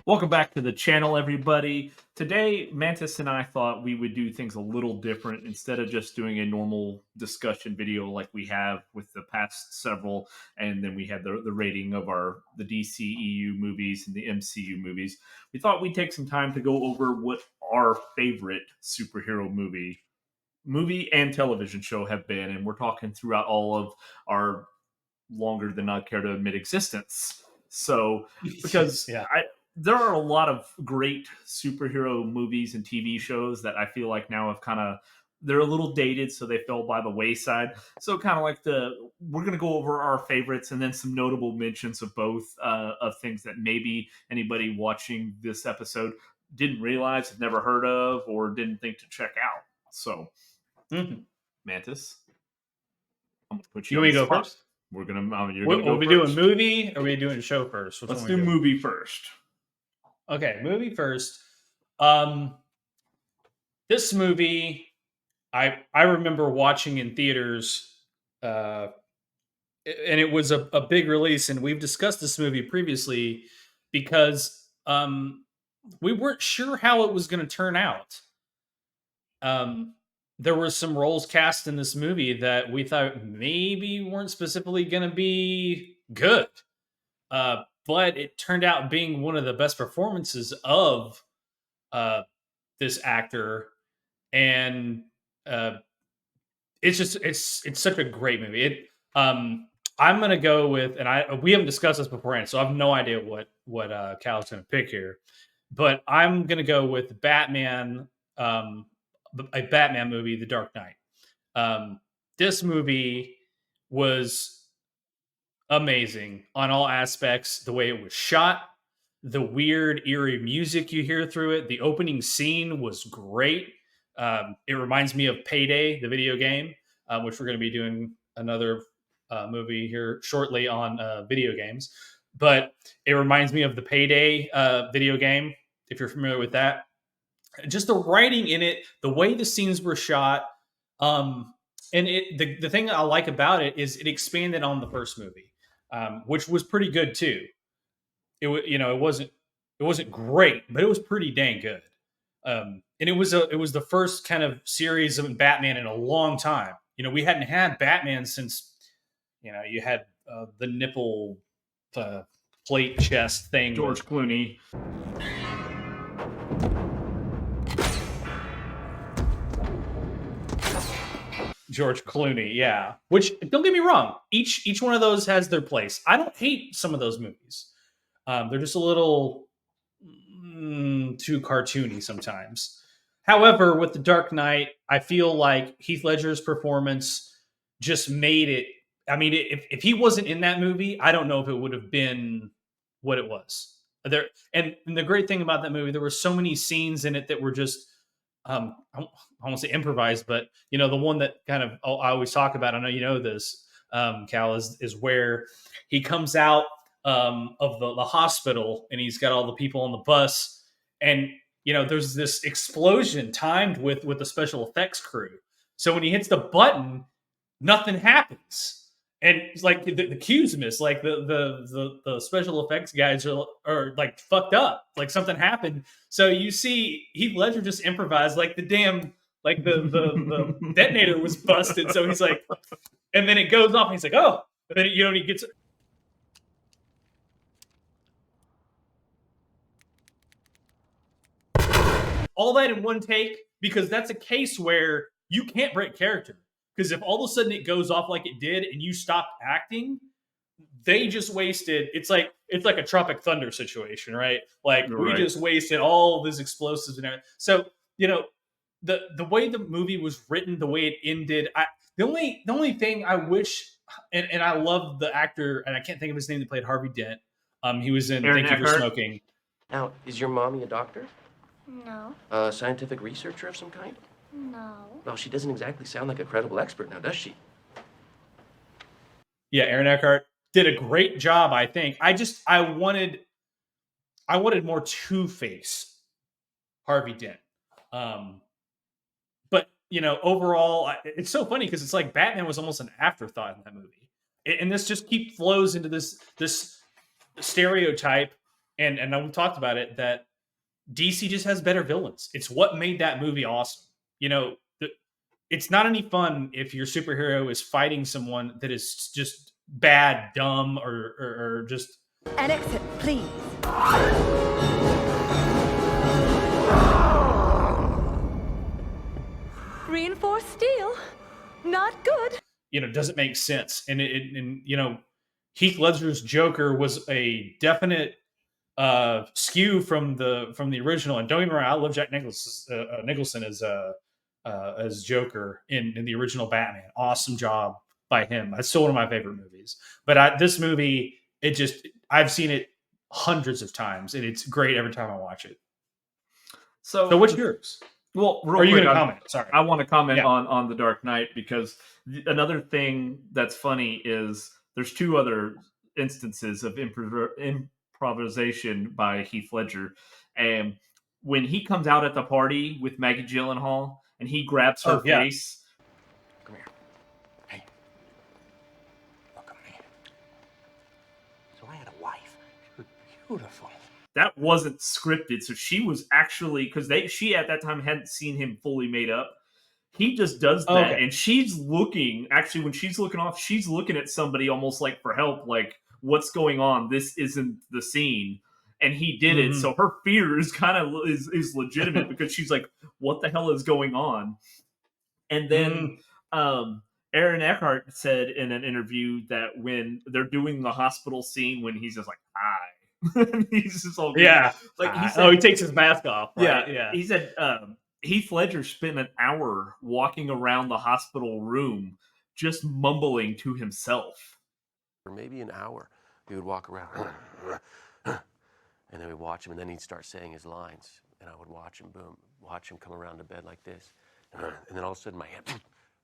Welcome back to the channel, everybody. Today, Mantis and I thought we would do things a little different instead of just doing a normal discussion video like we have with the past several, and then we had the rating of the DCEU movies and the MCU movies. We thought we'd take some time to go over what our favorite superhero movie and television show have been, and we're talking throughout all of our longer than I care to admit existence. So, because Yeah. there are a lot of great superhero movies and TV shows that I feel like now have they're a little dated, so they fell by the wayside. So, kind of like we're going to go over our favorites and then some notable mentions of both of things that maybe anybody watching this episode didn't realize, have never heard of, or didn't think to check out. So, Mantis, I'm going to put you You on want me the to go spot. first? We're gonna. You're What, gonna go are we first. doing movie or are we doing show first? Let's do movie first. Okay, movie first. This movie, I remember watching in theaters, and it was a big release. And we've discussed this movie previously because we weren't sure how it was going to turn out. There were some roles cast in this movie that we thought maybe weren't specifically going to be good. But it turned out being one of the best performances of this actor, and it's such a great movie. I'm gonna go with, and we haven't discussed this beforehand, so I have no idea what Cal's gonna pick here, but I'm gonna go with Batman, a Batman movie, The Dark Knight. This movie was amazing on all aspects. The way it was shot, the weird, eerie music you hear through it. The opening scene was great. It reminds me of Payday, the video game, which we're going to be doing another movie here shortly on video games. But it reminds me of the Payday video game, if you're familiar with that. Just the writing in it, the way the scenes were shot, and the thing I like about it is it expanded on the first movie, which was pretty good too. It wasn't great, but it was pretty dang good. And it was the first kind of series of Batman in a long time. We hadn't had Batman since you had the nipple plate chest thing. George Clooney. George Clooney, yeah. Which, don't get me wrong, each one of those has their place. I don't hate some of those movies. They're just a little too cartoony sometimes. However, with The Dark Knight, I feel like Heath Ledger's performance just made it. I mean, if he wasn't in that movie, I don't know if it would have been what it was. And the great thing about that movie, there were so many scenes in it that were just I won't say improvised, but the one that kind of I always talk about, I know you know this, Cal, is where he comes out of the hospital and he's got all the people on the bus, and there's this explosion timed with the special effects crew. So when he hits the button, nothing happens. And it's like the cues miss, like the special effects guys are like fucked up, like something happened. So you see Heath Ledger just improvised, like the detonator was busted. So he's like, and then it goes off, and he's like, oh, and then he gets all that in one take, because that's a case where you can't break character. Because if all of a sudden it goes off like it did and you stop acting, they just wasted. It's like a Tropic Thunder situation, right? Like we just wasted all these explosives and everything. So the way the movie was written, the way it ended, the only thing I wish, and I love the actor, and I can't think of his name, that played Harvey Dent. He was in Aaron Thank You for Eckhart. Smoking. Now, is your mommy a doctor? No. A scientific researcher of some kind? No. Well, she doesn't exactly sound like a credible expert now, does she? Yeah, Aaron Eckhart did a great job, I think. I wanted more Two-Face Harvey Dent. But overall, it's so funny because it's like Batman was almost an afterthought in that movie. And this just flows into this stereotype and we talked about it, that DC just has better villains. It's what made that movie awesome. You know, it's not any fun if your superhero is fighting someone that is just bad, dumb, or just An exit, please. Reinforced steel. Not good. doesn't make sense. And Heath Ledger's Joker was a definite skew from the original. And don't get me wrong, I love Jack Nicholson as Joker in the original Batman. Awesome job by him. That's still one of my favorite movies. But this movie, I've seen it hundreds of times, and it's great every time I watch it. So what's yours? Well, Or are you going to comment? Sorry. I want to comment Yeah. on The Dark Knight, because another thing that's funny is there's two other instances of improvisation by Heath Ledger. And when he comes out at the party with Maggie Gyllenhaal and he grabs her yeah. face. Come here. Hey. Look at me. So I had a wife. She was beautiful. That wasn't scripted. So she was actually, because she at that time hadn't seen him fully made up. He just does that, Okay. and she's looking. Actually, when she's looking off, she's looking at somebody almost like for help, like what's going on. This isn't the scene, and he did it. So her fear is kind of is legitimate, because she's like, "What the hell is going on?" And then Aaron Eckhart said in an interview that when they're doing the hospital scene, when he's just like, "Hi." He's just all Yeah. like he said, he takes his mask off. Right? yeah. He said Heath Ledger spent an hour walking around the hospital room just mumbling to himself. For maybe an hour, we would walk around, and then we'd watch him, and then he'd start saying his lines, and I would watch him, watch him come around to bed like this, and then all of a sudden my head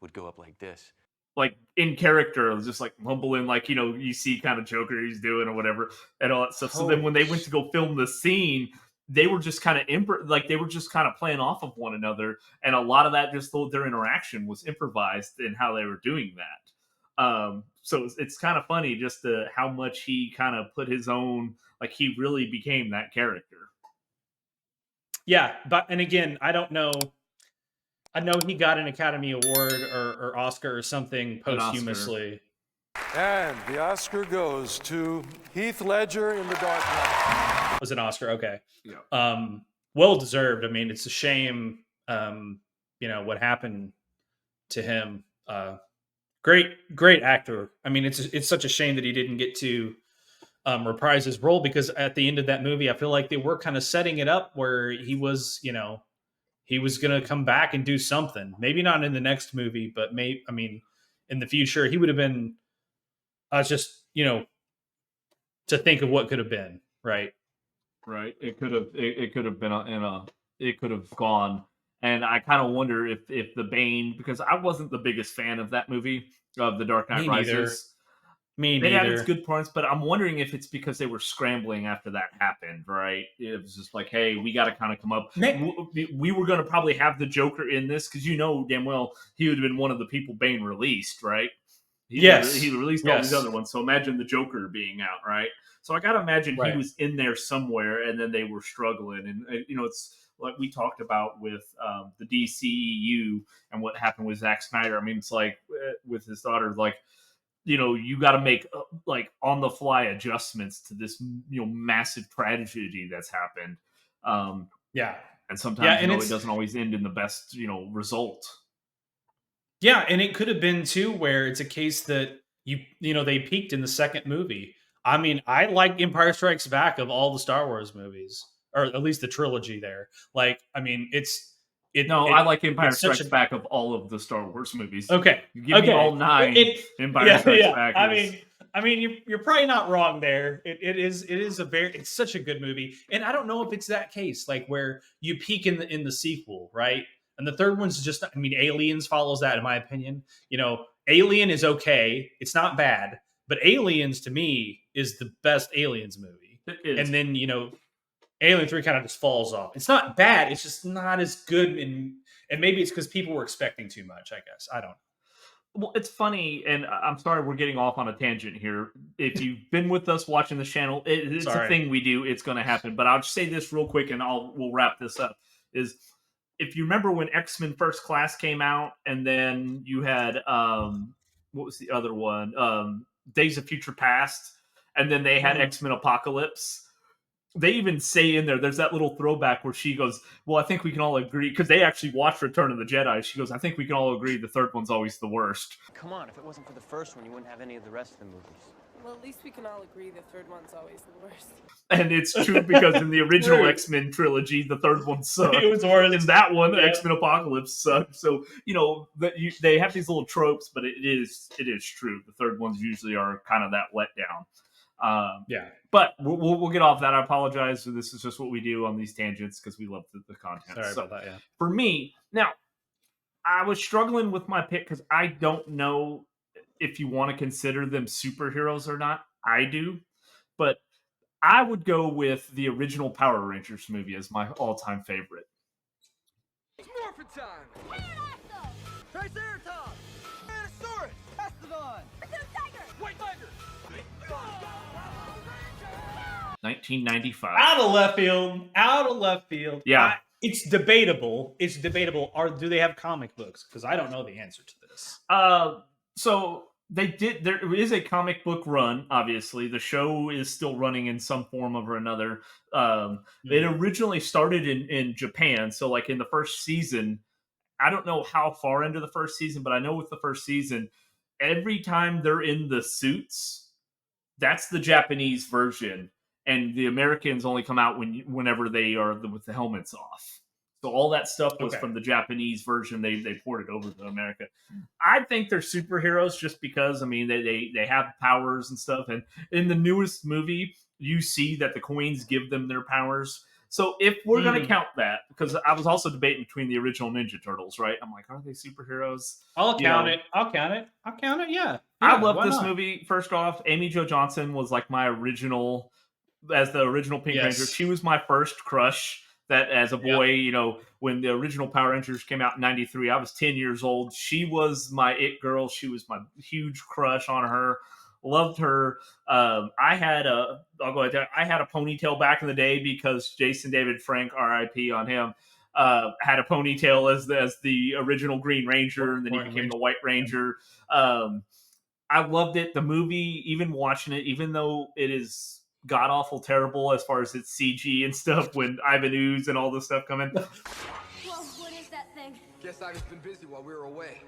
would go up like this. Like in character, just like mumbling, like, you see kind of Joker he's doing or whatever, and all that stuff. So then when they went to go film the scene, they were just kind of they were just kind of playing off of one another, and a lot of that, just their interaction was improvised in how they were doing that. So it's kind of funny just how much he kind of put his own, like he really became that character. Yeah, and again, I don't know. I know he got an Academy Award or Oscar or something posthumously. And the Oscar goes to Heath Ledger in The Dark Knight. It was an Oscar, okay. Yeah. Well deserved. I mean, it's a shame, what happened to him. Great actor. I mean, it's such a shame that he didn't get to reprise his role, because at the end of that movie, I feel like they were kind of setting it up where he was, he was going to come back and do something. Maybe not in the next movie, but in the future, he would have been just, to think of what could have been, right? Right. It could have been it could have gone. And I kind of wonder if the Bane, because I wasn't the biggest fan of that movie, of The Dark Knight Rises. Me It had its neither. good points, but I'm wondering if it's because they were scrambling after that happened, right? It was just like, hey, we got to kind of come up. We were going to probably have the Joker in this, because damn well he would have been one of the people Bane released, right? He released all these other ones. So imagine the Joker being out, right? So I got to imagine he was in there somewhere, and then they were struggling. And, it's like we talked about with the DCEU and what happened with Zack Snyder. I mean, it's like with his daughter, like, you got to make like on the fly adjustments to this, massive tragedy that's happened. And sometimes, it doesn't always end in the best, result. Yeah. And it could have been too, where it's a case that they peaked in the second movie. I mean, I like Empire Strikes Back of all the Star Wars movies, or at least the trilogy there. Like, I mean, I like Empire Strikes Back of all of the Star Wars movies. Okay. You give me all 9 Empire Strikes Back. I mean, you're probably not wrong there. It's such a good movie. And I don't know if it's that case, like where you peak in the sequel, right? And the third one's just, Aliens follows that, in my opinion. Alien is okay. It's not bad. But Aliens, to me, is the best Aliens movie. It is. And then, Alien 3 kind of just falls off. It's not bad. It's just not as good. And maybe it's because people were expecting too much, I guess. I don't know. Well, it's funny, and I'm sorry we're getting off on a tangent here. If you've been with us watching the channel, it's a Sorry. thing we do. It's going to happen. But I'll just say this real quick, and we'll wrap this up. Is if you remember when X-Men First Class came out, and then you had what was the other one? Days of Future Past, and then they had X-Men Apocalypse. They even say in there's that little throwback where she goes, well, I think we can all agree, because they actually watched Return of the Jedi. She goes, I think we can all agree the third one's always the worst. Come on, if it wasn't for the first one, you wouldn't have any of the rest of the movies. Well, at least we can all agree the third one's always the worst. And it's true, because in the original True. X-Men trilogy, the third one sucked. It was worse. In that one, Yeah. X-Men Apocalypse sucked. So, they have these little tropes, but it is true. The third ones usually are kind of that letdown. Yeah. But we'll get off that. I apologize. This is just what we do on these tangents because we love the content. Sorry So, about that. Yeah. for me, now, I was struggling with my pick because I don't know if you want to consider them superheroes or not. I do. But I would go with the original Power Rangers movie as my all-time favorite. It's morphin' time! Triceratops! Tyrannosaurus! Mastodon! White tiger! 1995. Out of left field. Out of left field. Yeah. It's debatable. It's debatable. Do they have comic books? Because I don't know the answer to this. So they did. There is a comic book run. Obviously, the show is still running in some form or another. It originally started in Japan. So, like in the first season, I don't know how far into the first season, but I know with the first season, every time they're in the suits, that's the Japanese version, and the Americans only come out whenever they are with the helmets off. So all that stuff was from the Japanese version. They ported over to America. I think they're superheroes just because, I mean, they have powers and stuff. And in the newest movie, you see that the coins give them their powers. So if we're going to count that, because I was also debating between the original Ninja Turtles, right? I'm like, are they superheroes? I'll count it. I'll count it. Yeah. I love why this not? movie. First off, Amy Jo Johnson was like my original, as the original Pink Ranger. She was my first crush. That as a boy, when the original Power Rangers came out in '93, I was 10 years old. She was my it girl. She was my huge crush on her. Loved her. I'll go ahead there. I had a ponytail back in the day because Jason David Frank, R.I.P. on him, had a ponytail as the original Green Ranger, and then he became the White Ranger. I loved it. The movie, even watching it, even though it is god awful terrible as far as its CG and stuff, when Ivan Ooze and all this stuff come in. Whoa, what is that thing? Guess I've just been busy while we were away.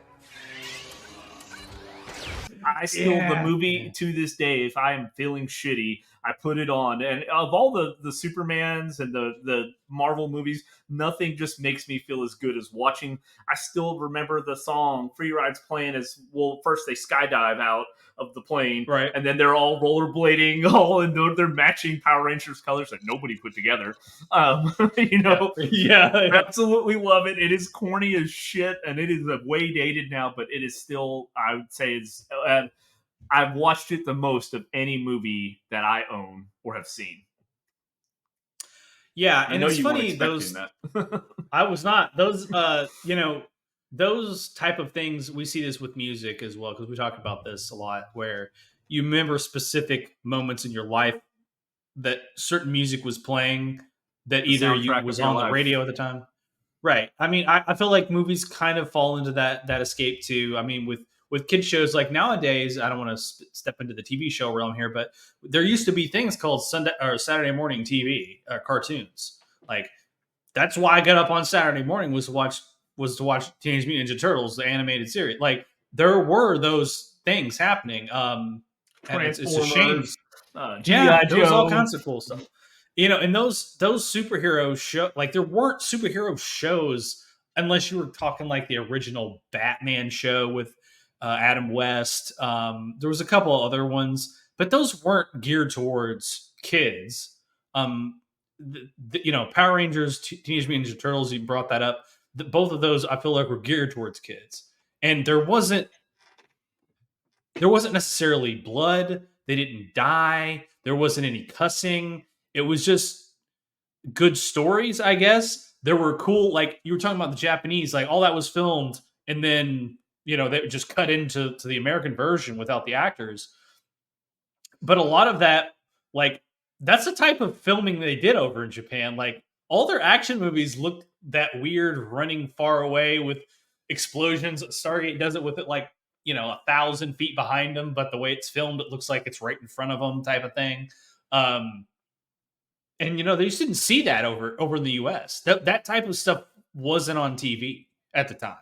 I still, the movie to this day, if I am feeling shitty, I put it on. And of all the Supermans and the Marvel movies, nothing just makes me feel as good as watching. I still remember the song Free Ride's playing as, well, first they skydive out of the plane, right? And then they're all rollerblading, all in their matching Power Rangers colors that nobody put together. Yeah. Absolutely love it. It is corny as shit, and it is way dated now, but it is still, I would say, it's. I've watched it the most of any movie that I own or have seen. Yeah, I and know it's you funny, weren't expecting that. I was not. Those those type of things, we see this with music as well, because we talk about this a lot, where you remember specific moments in your life that certain music was playing that either you was on the radio at the time. Right. I mean, I feel like movies kind of fall into that escape too. I mean, with kid shows, like nowadays, I don't want to step into the TV show realm here, but there used to be things called Sunday or Saturday morning TV cartoons. Like that's why I got up on Saturday morning was to watch Teenage Mutant Ninja Turtles, the animated series. Like there were those things happening. And it's a shame. G.I. There was all Joe. kinds of cool stuff. And those superhero show, like there weren't superhero shows unless you were talking like the original Batman show with Adam West. There was a couple of other ones, but those weren't geared towards kids. Power Rangers, Teenage Mutant Ninja Turtles, you brought that up. Both of those I feel like were geared towards kids, and there wasn't necessarily blood. They didn't die. There wasn't any cussing. It was just good stories, I guess. There were cool, like you were talking about the Japanese, like all that was filmed and then they just cut into the American version without the actors. But a lot of that, like, that's the type of filming they did over in Japan. Like, all their action movies look that weird, running far away with explosions. Stargate does it with it, like, 1,000 feet behind them, but the way it's filmed, it looks like it's right in front of them, type of thing. Um, and they just didn't see that over in the US. That type of stuff wasn't on TV at the time.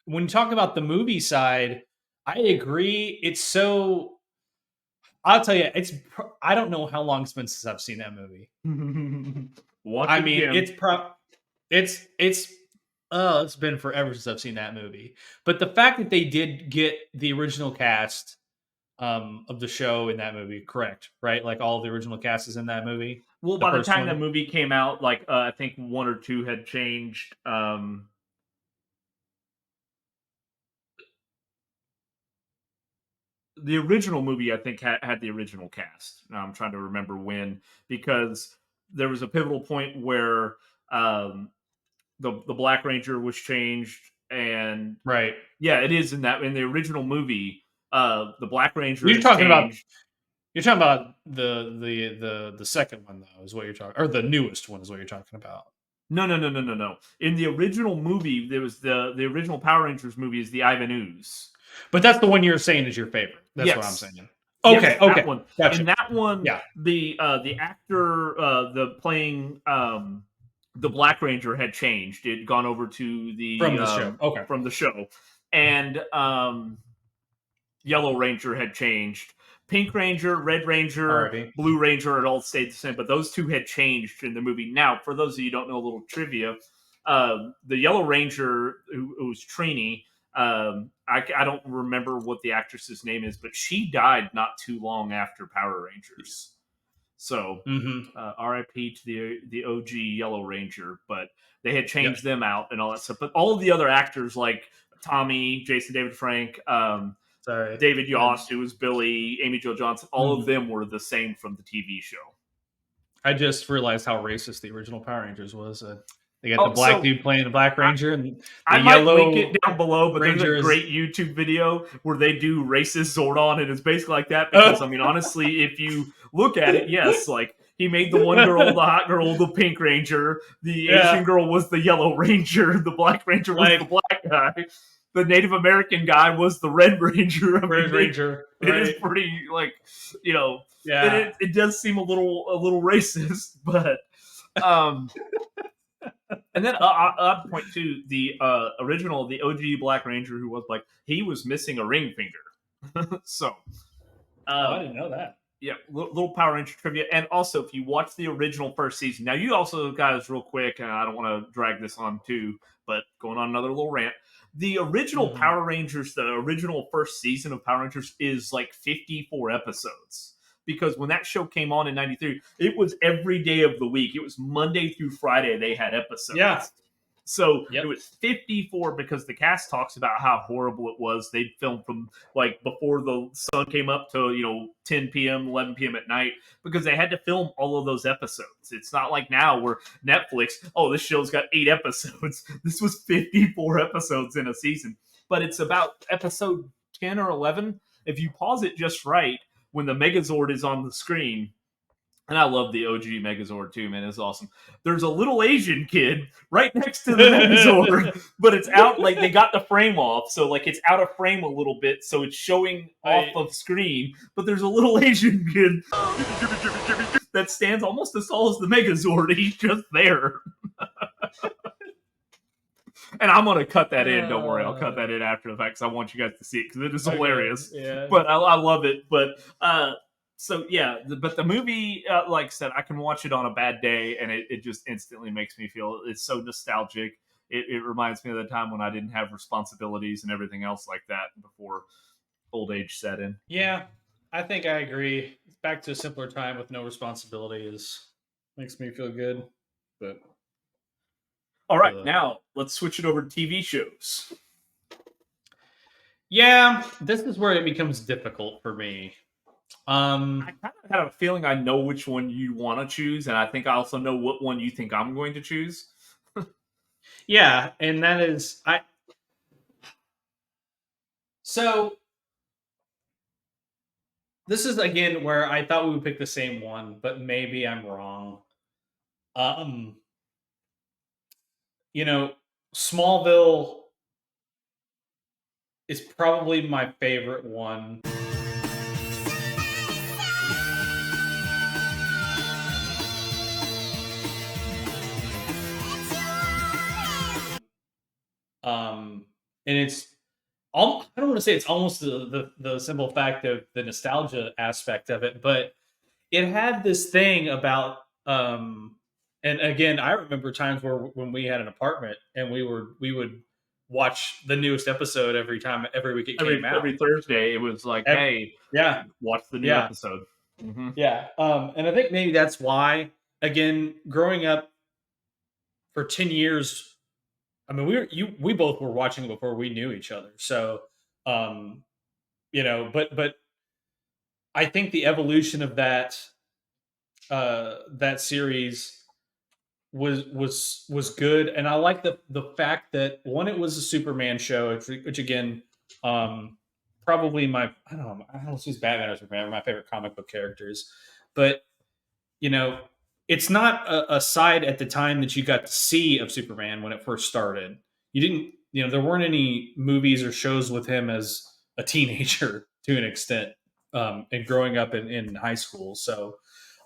When you talk about the movie side, I agree. It's so. I'll tell you, I don't know how long it's been since I've seen that movie. Watch I it mean, again. it's been forever since I've seen that movie. But the fact that they did get the original cast of the show in that movie, correct, right? Like all the original cast is in that movie. Well, The by the first time one. the movie came out, like I think one or two had changed. The original movie, I think, had the original cast. Now, I'm trying to remember when, because there was a pivotal point where um, the Black Ranger was changed, and Right. yeah, it is in the original movie. The Black Ranger You're is talking about changed. you're talking about the second one though, is what you're talking, or the newest one is what you're talking about. No, no, no, no, no, no. In the original movie, there was the original Power Rangers movie is the Ivan Ooze. But that's the one you're saying is your favorite. That's what I'm Yes. saying. Yes, Okay, that okay. one. Gotcha. In that one, Yeah. the actor the playing the Black Ranger had changed. It had gone over to From the show. Okay. from the show, and Yellow Ranger had changed. Pink Ranger, Red Ranger, Alrighty. Blue Ranger had all stayed the same, but those two had changed in the movie. Now, for those of you who don't know a little trivia, the Yellow Ranger, who was Trini, I don't remember what the actress's name is, but she died not too long after Power Rangers. So, Mm-hmm. R.I.P. to the OG Yellow Ranger, but they had changed them out and all that stuff. But all of the other actors, like Tommy, Jason David Frank, Sorry. David Yost, who was Billy, Amy Jo Johnson, all of Mhm. them were the same from the TV show. I just realized how racist the original Power Rangers was. They got Oh, the black so dude playing the Black Ranger, and the I might link yellow it down below, but there's a Ranger is. great YouTube video where they do racist Zordon, and it's basically like that because, I mean, honestly, if you look at it, yes, like he made the one girl, the hot girl, the Pink Ranger, the Asian Yeah. girl was the Yellow Ranger, the Black Ranger was the Like- black guy, the Native American guy was the Red Ranger. I Red mean, Ranger. it is Right. pretty, like, you know, Yeah. it does seem a little racist, but and then I'd point to the original, the OG Black Ranger, who was like he was missing a ring finger. So, I didn't know that. yeah, little Power Ranger trivia. And also, if you watch the original first season, now you also guys, real quick, and I don't want to drag this on too, but going on another little rant. The original Power Rangers, the original first season of Power Rangers, is like 54 episodes. Because when that show came on in '93, it was every day of the week. It was Monday through Friday they had episodes. Yeah. So Yep. it was 54 because the cast talks about how horrible it was. They'd film from like before the sun came up to 10 p.m., 11 p.m. at night because they had to film all of those episodes. It's not like now where Netflix, oh, this show's got 8 episodes. This was 54 episodes in a season. But it's about episode 10 or 11. If you pause it just right, when the Megazord is on the screen, and I love the OG Megazord too, man. It's awesome. There's a little Asian kid right next to the Megazord, but it's out, like they got the frame off, so like it's out of frame a little bit, so it's showing off of screen. But there's a little Asian kid that stands almost as tall as the Megazord. He's just there. And I'm gonna cut that in. Don't worry, I'll cut that in after the fact because I want you guys to see it because it is hilarious. Yeah. But I love it. But so yeah, but the movie, like I said, I can watch it on a bad day, and it just instantly makes me feel it's so nostalgic. It reminds me of the time when I didn't have responsibilities and everything else like that before old age set in. Yeah, I think I agree. Back to a simpler time with no responsibility makes me feel good. But All right, now let's switch it over to TV shows. yeah, this is where it becomes difficult for me. I kind of have a feeling I know which one you want to choose, and I think I also know what one you think I'm going to choose. Yeah, and that is So this is again where I thought we would pick the same one, but maybe I'm wrong. Um, you know, Smallville is probably my favorite one. And it's I don't want to say it's almost the simple fact of the nostalgia aspect of it, but it had this thing about and again, I remember times where when we had an apartment and we would watch the newest episode every week it came out. Every Thursday, it was like, Ev- hey, yeah, watch the new yeah, episode. Hmm. yeah. And I think maybe that's why. Again, growing up for 10 years, I mean, we both were watching it before we knew each other. So, um, but I think the evolution of that series was good, and I like the fact that one, it was a Superman show, which again, probably I don't choose Batman as my favorite comic book characters, but you know, it's not a side at the time that you got to see of Superman when it first started. You didn't, there weren't any movies or shows with him as a teenager to an extent, and growing up in high school. So,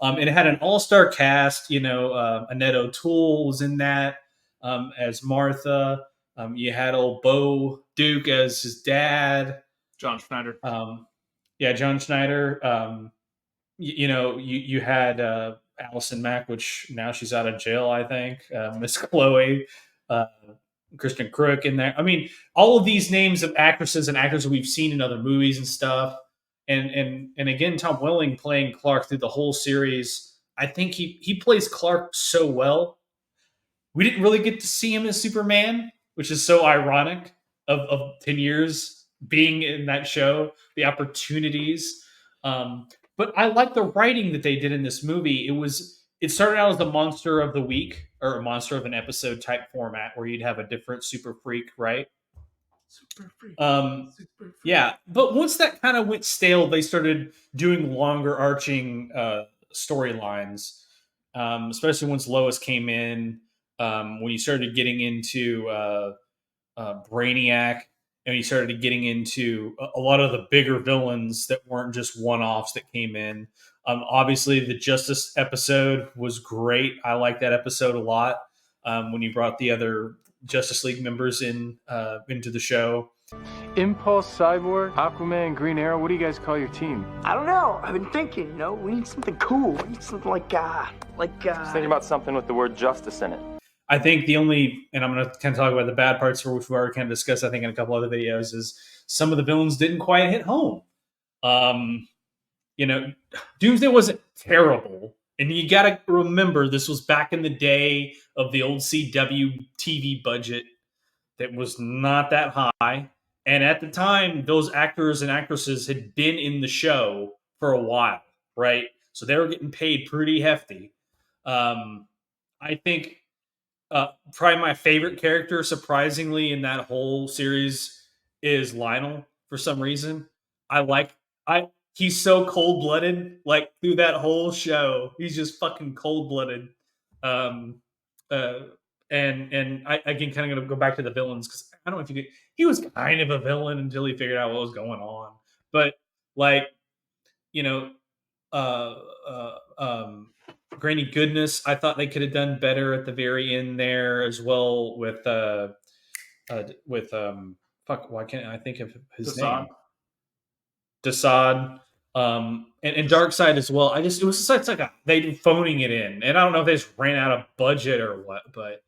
and it had an all star cast. Annette O'Toole was in that as Martha. You had old Bo Duke as his dad. John Schneider. Yeah, John Schneider. You had Allison Mack, which now she's out of jail, I think. Miss Chloe, uh, Kristen Crook in there. I mean, all of these names of actresses and actors that we've seen in other movies and stuff. And again, Tom Welling playing Clark through the whole series. I think he plays Clark so well. We didn't really get to see him as Superman, which is so ironic of 10 years being in that show, the opportunities. But I like the writing that they did in this movie. It started out as the monster of the week or a monster of an episode type format where you'd have a different super freak, right? Super free. Um, Super free. yeah, but once that kind of went stale, they started doing longer arching storylines, especially once Lois came in. When you started getting into Brainiac, and you started getting into a lot of the bigger villains that weren't just one-offs that came in. Obviously, the Justice episode was great. I like that episode a lot. When you brought the other Justice League members into the show. Impulse, Cyborg, Aquaman, Green Arrow. What do you guys call your team? I don't know. I've been thinking, we need something cool. We need something like Just thinking about something with the word justice in it. I think the only, and I'm going to kind of talk about the bad parts for which we already kind of discussed, I think, in a couple other videos, is some of the villains didn't quite hit home. Doomsday wasn't terrible. And you got to remember, this was back in the day of the old CW TV budget that was not that high. And at the time, those actors and actresses had been in the show for a while, right? So they were getting paid pretty hefty. I think probably my favorite character, surprisingly, in that whole series is Lionel. For some reason, he's so cold blooded. Like through that whole show, he's just fucking cold blooded. Um, uh, and I again kind of going to go back to the villains because I don't know if you could. He was kind of a villain until he figured out what was going on. But like, you know, uh, Granny Goodness, I thought they could have done better at the very end there as well with fuck, why can't I think of his name? Desaad. And Darkseid as well. It was such like they phoning it in, and I don't know if they just ran out of budget or what, but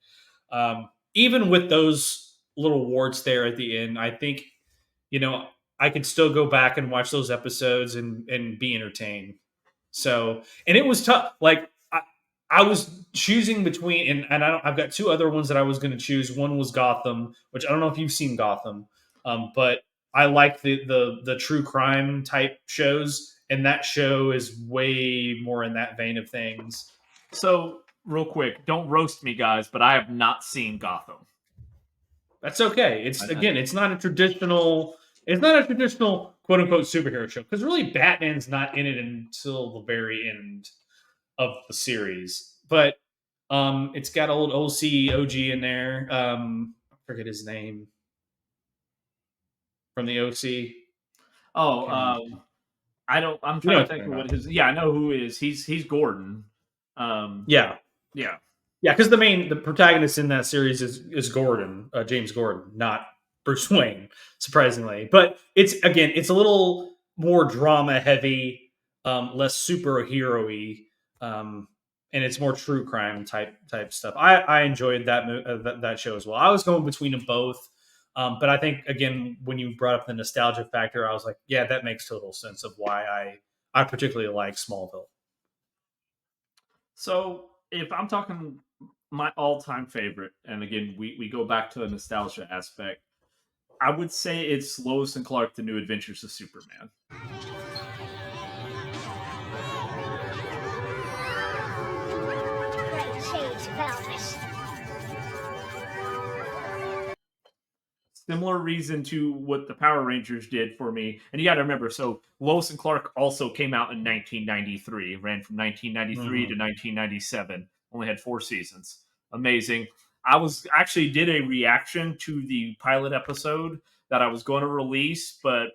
even with those little warts there at the end, I think I could still go back and watch those episodes and be entertained. So, and it was tough. Like I was choosing between, and I've got two other ones that I was going to choose. One was Gotham, which I don't know if you've seen Gotham, but I like the true crime type shows, and that show is way more in that vein of things. So, real quick, don't roast me, guys, but I have not seen Gotham. That's okay. It's not a traditional It's not a traditional quote unquote superhero show because really Batman's not in it until the very end of the series. But it's got old OG in there. I forget his name from the OC. Oh, Can't remember. I don't. I'm You know trying to what I'm think talking of about. what his. Yeah, I know who is. He's Gordon. Um, Yeah. yeah. Yeah, because the protagonist in that series is Gordon, James Gordon, not Bruce Wayne, surprisingly. But it's a little more drama heavy, less superhero-y, and it's more true crime type stuff. I enjoyed that show as well. I was going between them both, but I think again when you brought up the nostalgia factor, I was like, yeah, that makes total sense of why I particularly like Smallville. So if I'm talking my all-time favorite, and again we go back to the nostalgia aspect, I would say it's Lois and Clark: The New Adventures of Superman. Great shades, velvet. Similar reason to what the Power Rangers did for me. And you got to remember, so Lois and Clark also came out in 1993, ran from 1993 to Mhm. 1997, only had 4 seasons. Amazing. I was actually did a reaction to the pilot episode that I was going to release, but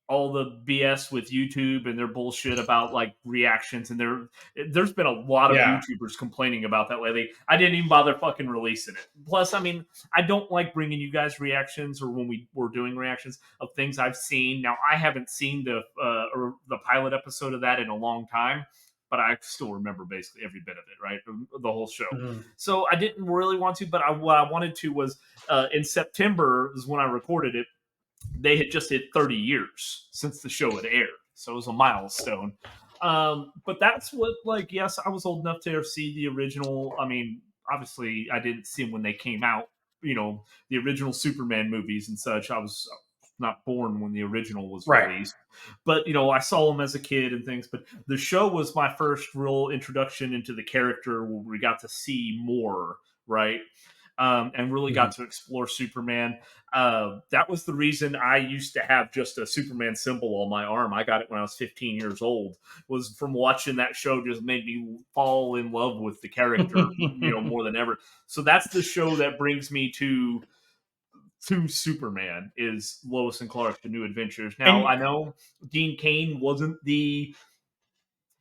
all the BS with YouTube and their bullshit about like reactions and there's been a lot of Yeah. YouTubers complaining about that lately. I didn't even bother fucking releasing it. Plus, I mean, I don't like bringing you guys reactions or when we were doing reactions of things I've seen. Now, I haven't seen the pilot episode of that in a long time, but I still remember basically every bit of it, right? The whole show. Mhm. So I didn't really want to, but what I wanted to was in September is when I recorded it. They had just hit 30 years since the show had aired, so it was a milestone. But that's what, like, yes, I was old enough to see the original. I mean, obviously, I didn't see them when they came out. You know, the original Superman movies and such. I was not born when the original was Right. released, but I saw them as a kid and things. But the show was my first real introduction into the character, where we got to see more, right? And really got Mhm. to explore Superman. That was the reason I used to have just a Superman symbol on my arm. I got it when I was 15 years old. Was from watching that show just made me fall in love with the character, more than ever. So that's the show that brings me to Superman is Lois and Clark: The New Adventures. Now And I know Dean Cain wasn't the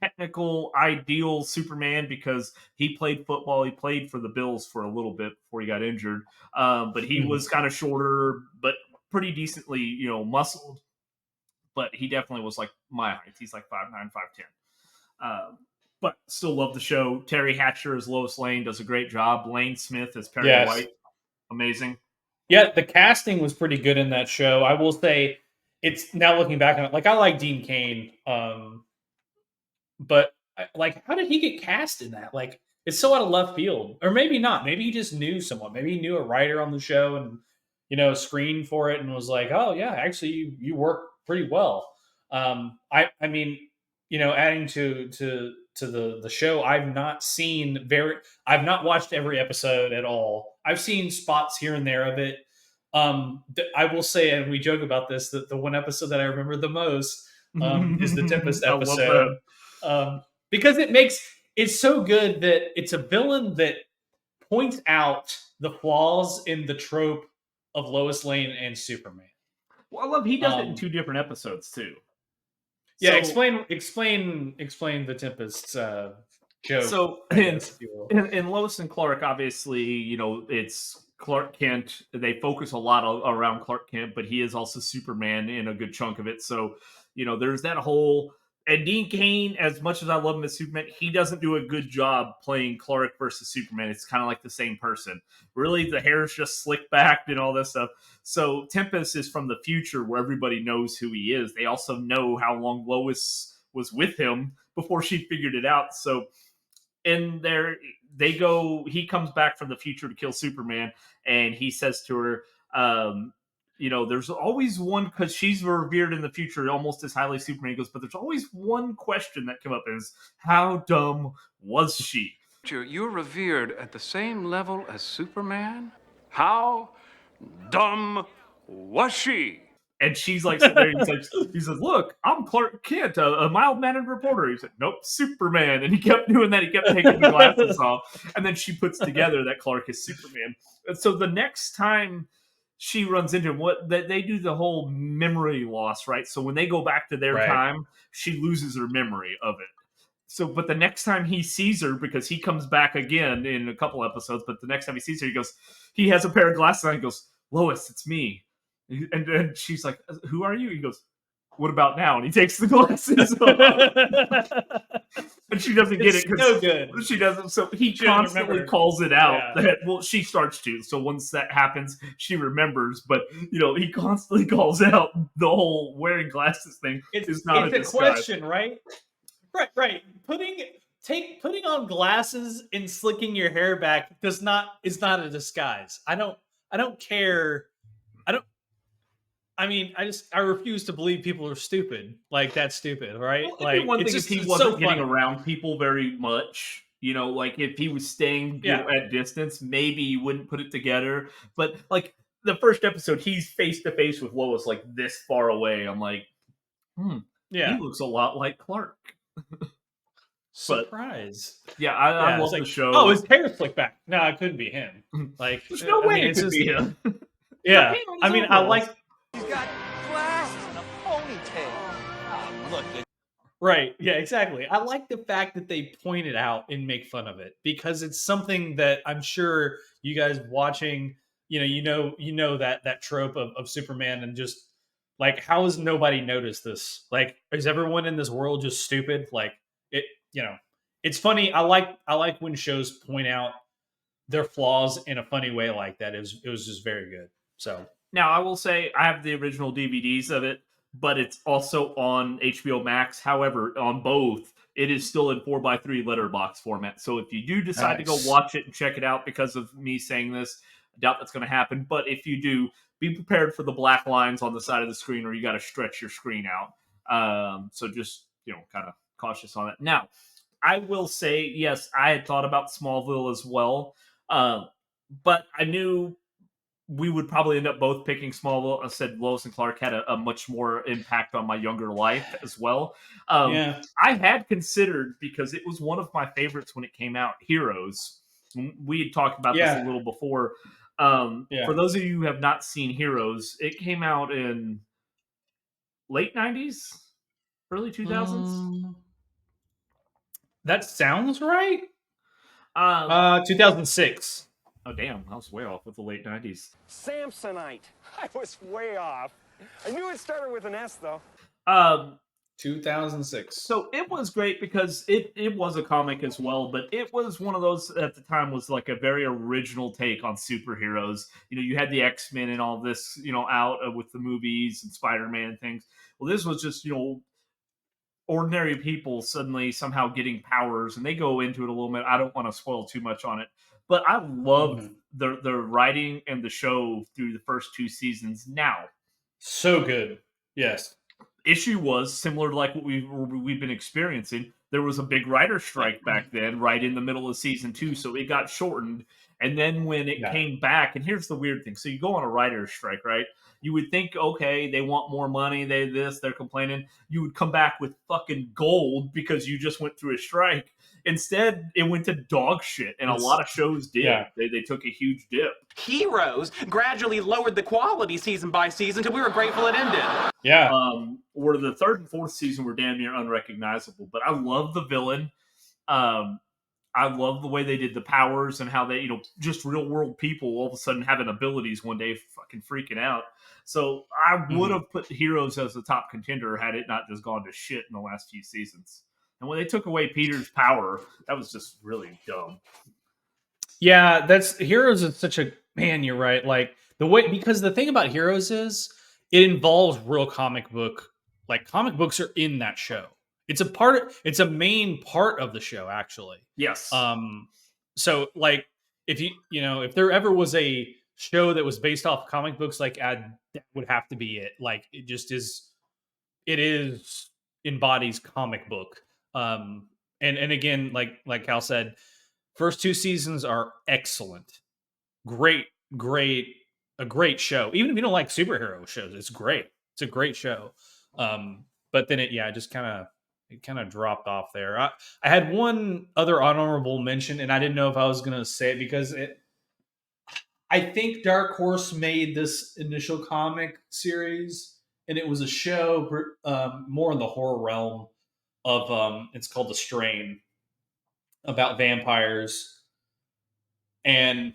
technical ideal Superman because he played football. He played for the Bills for a little bit before he got injured. But he mhm. was kind of shorter, but pretty decently, muscled. But he definitely was like my height. He's like 5'9", 5'10". But still love the show. Terry Hatcher as Lois Lane does a great job. Lane Smith as Perry Yes. White, amazing. Yeah, the casting was pretty good in that show. I will say it's now looking back on it, like I like Dean Cain, but like how did he get cast in that? Like it's so out of left field. Or maybe not. Maybe he just knew someone. Maybe he knew a writer on the show and screened for it and was like, "Oh yeah, actually you work pretty well." I mean, adding to the show, I've not watched every episode at all. I've seen spots here and there of it. I will say, and we joke about this, that the one episode that I remember the most is the Tempest I love that. episode, because it's so good that it's a villain that points out the flaws in the trope of Lois Lane and Superman. Well, I love he does it in Um, 2 different episodes too. yeah, So explain the Tempest joke, So I guess, if you will. in Lois and Clark, obviously, it's Clark Kent. They focus a lot around Clark Kent, but he is also Superman in a good chunk of it. So, there's that whole. And Dean Cain, as much as I love him as Superman, he doesn't do a good job playing Clark versus Superman. It's kind of like the same person. Really, the hair's just slicked back and all this stuff. So Tempest is from the future where everybody knows who he is. They also know how long Lois was with him before she figured it out. So in there they go he comes back from the future to kill Superman, and he says to her, there's always one, because she's revered in the future almost as highly as Superman. He goes, but there's always one question that come up, is how dumb was she? You're revered at the same level as Superman? How dumb was she? And she's like sitting there, and he says, "Look, I'm Clark Kent, a mild-mannered reporter." He said, "Nope, Superman." And he kept doing that. He kept taking the glasses off, and then she puts together that Clark is Superman. And so the next time she runs into him, what they do the whole memory loss, right? So when they go back to their Right. time, she loses her memory of it. So, but the next time he sees her, because he comes back again in a couple episodes, but the next time he sees her, he has a pair of glasses on. He goes, "Lois, it's me." And then she's like, "Who are you?" He goes, "What about now?" And he takes the glasses off. And she doesn't get It's it so because good. she doesn't. So he She doesn't constantly remember. calls it out. Yeah. That, well, she starts to. So once that happens, she remembers. But he constantly calls out the whole wearing glasses thing is not a It's a disguise. question, right? Right. Putting on glasses and slicking your hair back is not a disguise. I don't care. I refuse to believe people are stupid. Like, that's stupid, right? Well, it'd be Like, one it's thing if just he it's so wasn't getting funny. around people very much. Like if he was staying, Yeah. at distance, maybe you wouldn't put it together. But like the first episode, he's face to face with Lois, like this far away. I'm like, he Yeah. looks a lot like Clark. But Surprise. yeah, I Yeah, it's love the like, show. oh, his hair slicked back. No, it couldn't be him. Like, There's no way it it's could just, be him. yeah. paint on I his mean, I overalls. like, He's got glasses and a ponytail. Oh, look, right. Yeah, exactly. I like the fact that they point it out and make fun of it, because it's something that I'm sure you guys watching, that trope of Superman, and just like, how has nobody noticed this? Like, is everyone in this world just stupid? Like, it, it's funny. I like when shows point out their flaws in a funny way like that. It was just very good. So Now, I will say I have the original DVDs of it, but it's also on HBO Max. However, on both, it is still in 4:3 letterbox format. So if you do decide to go nice. watch it and check it out because of me saying this, I doubt that's going to happen. But if you do, be prepared for the black lines on the side of the screen, or you got to stretch your screen out. So just, kind of cautious on that. Now, I will say, yes, I had thought about Smallville as well. But I knew we would probably end up both picking Smallville. I said Lois and Clark had a much more impact on my younger life as well. Yeah. I had considered, because it was one of my favorites when it came out, Heroes. We had talked about this a Yeah. little before. Yeah. For those of you who have not seen Heroes, it came out in late 90s, early 2000s. That sounds right. 2006. Oh, damn. I was way off with the late 90s. Samsonite. I was way off. I knew it started with an S, though. 2006. So it was great because it was a comic as well, but it was one of those at the time was like a very original take on superheroes. You had the X-Men and all this, out with the movies and Spider-Man and things. Well, this was just, ordinary people suddenly somehow getting powers, and they go into it a little bit. I don't want to spoil too much on it, but I loved the writing and the show through the first 2 seasons. Now, so good. Yes. Issue was similar to like what we've been experiencing. There was a big writer strike back then, right in the middle of season 2, so it got shortened. And then when it came back, and here's the weird thing: so you go on a writer's strike, right? You would think, okay, they want more money, they're complaining. You would come back with fucking gold because you just went through a strike. Instead, it went to dog shit, and a lot of shows did. Yeah. They took a huge dip. Heroes gradually lowered the quality season by season until we were grateful it ended. Yeah. Where the 3rd and 4th season were damn near unrecognizable. But I love the villain. I love the way they did the powers and how they, just real world people all of a sudden having abilities one day, fucking freaking out. So I would have put Heroes as the top contender had it not just gone to shit in the last few seasons. And when they took away Peter's power, that was just really dumb. Yeah, Heroes is such a, man, you're right. Like, because the thing about Heroes is it involves real comic book. Like, comic books are in that show. It's a main part of the show, actually. Yes. So like, if there ever was a show that was based off comic books, like, that would have to be it. Like, it just is. It embodies comic book. And again, like Cal said, first 2 seasons are excellent. Great, a great show. Even if you don't like superhero shows, it's great. It's a great show. But then it just kind of dropped off there. I had one other honorable mention, and I didn't know if I was gonna say it because I think Dark Horse made this initial comic series, and it was a show more in the horror realm of it's called The Strain, about vampires. And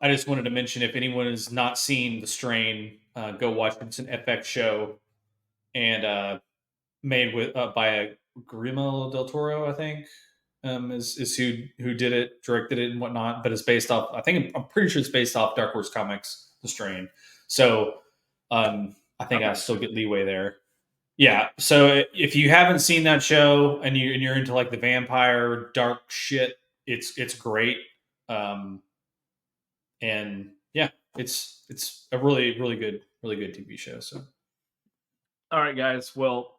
I just wanted to mention, if anyone has not seen The Strain, go watch it. It's an FX show, and made with by Guillermo del Toro, I think, is who did it, directed it, and whatnot. But it's based off. I'm pretty sure it's based off Dark Horse Comics, The Strain. So I think I still get leeway there. Yeah. So if you haven't seen that show and you're into like the vampire dark shit, it's great. And yeah, it's a really good TV show. So All right, guys. Well,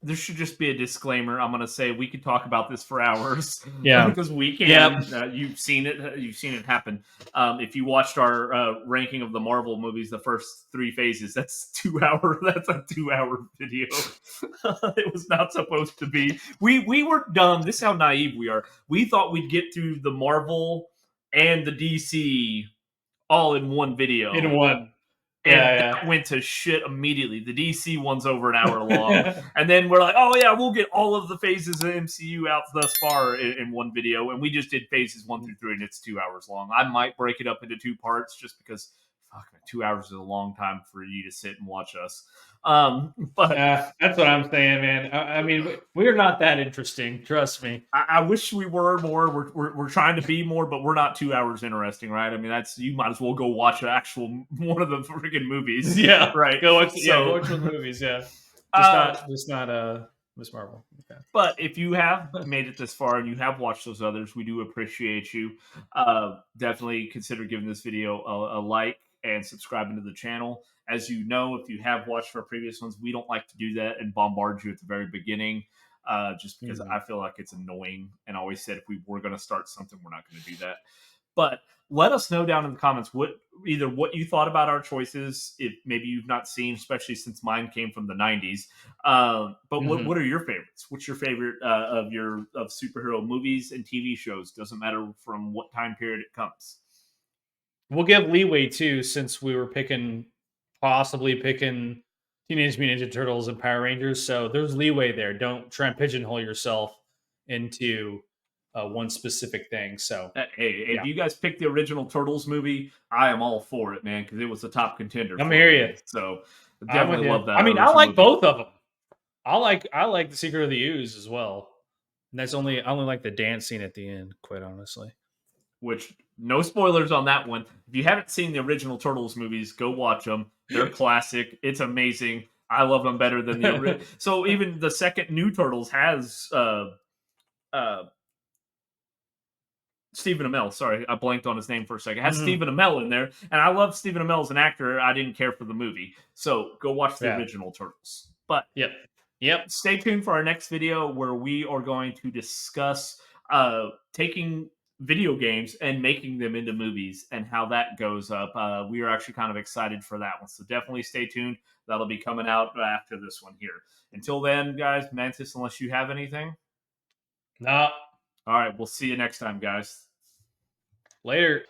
there should just be a disclaimer. I'm going to say we could talk about this for hours. Yeah. Because we can. Yep. You've seen it. You've seen it happen. If you watched our ranking of the Marvel movies, the first 3 phases, that's 2 hour. That's a 2-hour video. It was not supposed to be. We were dumb. This is how naive we are. We thought we'd get through the Marvel and the DC all in one video. In one. And that went to shit immediately. The DC one's over an hour long. And then we're like, oh yeah, we'll get all of the phases of MCU out thus far in one video. And we just did phases 1 through 3, and it's 2 hours long. I might break it up into 2 parts just because, fuck, 2 hours is a long time for you to sit and watch us. But that's what I'm saying, man. I mean, we're not that interesting. Trust me. I wish we were more. We're trying to be more, but we're not 2 hours interesting, right? I mean, you might as well go watch an actual one of the freaking movies. Yeah, right. Go watch the movies. Yeah, just not Miss Marvel. Okay. But if you have made it this far and you have watched those others, we do appreciate you. Definitely consider giving this video a like and subscribing to the channel. As you know, if you have watched our previous ones, we don't like to do that and bombard you at the very beginning, just because I feel like it's annoying. And I always said if we were going to start something, we're not going to do that. But let us know down in the comments what you thought about our choices. If maybe you've not seen, especially since mine came from the 90s. But what are your favorites? What's your favorite of superhero movies and TV shows? Doesn't matter from what time period it comes. We'll give leeway too, since we were possibly picking Teenage Mutant Ninja Turtles and Power Rangers. So there's leeway there. Don't try and pigeonhole yourself into one specific thing. So if you guys pick the original Turtles movie, I am all for it, man, because it was a top contender. I'm here you. So definitely love that. I mean, I like both of them. I like The Secret of the Ooze as well. And I only like the dance scene at the end, quite honestly. Which, no spoilers on that one. If you haven't seen the original Turtles movies, go watch them. They're classic. It's amazing. I love them better than the original. So even the second new Turtles has Stephen Amell. Sorry, I blanked on his name for a second. It has Stephen Amell in there, and I love Stephen Amell as an actor. I didn't care for the movie, so go watch the original Turtles. But yep. Stay tuned for our next video where we are going to discuss taking video games and making them into movies and how that goes up. We are actually kind of excited for that one, so definitely stay tuned. That'll be coming out after this one here. Until then, guys, Mantis, unless you have anything? No. All right, we'll see you next time, guys. Later.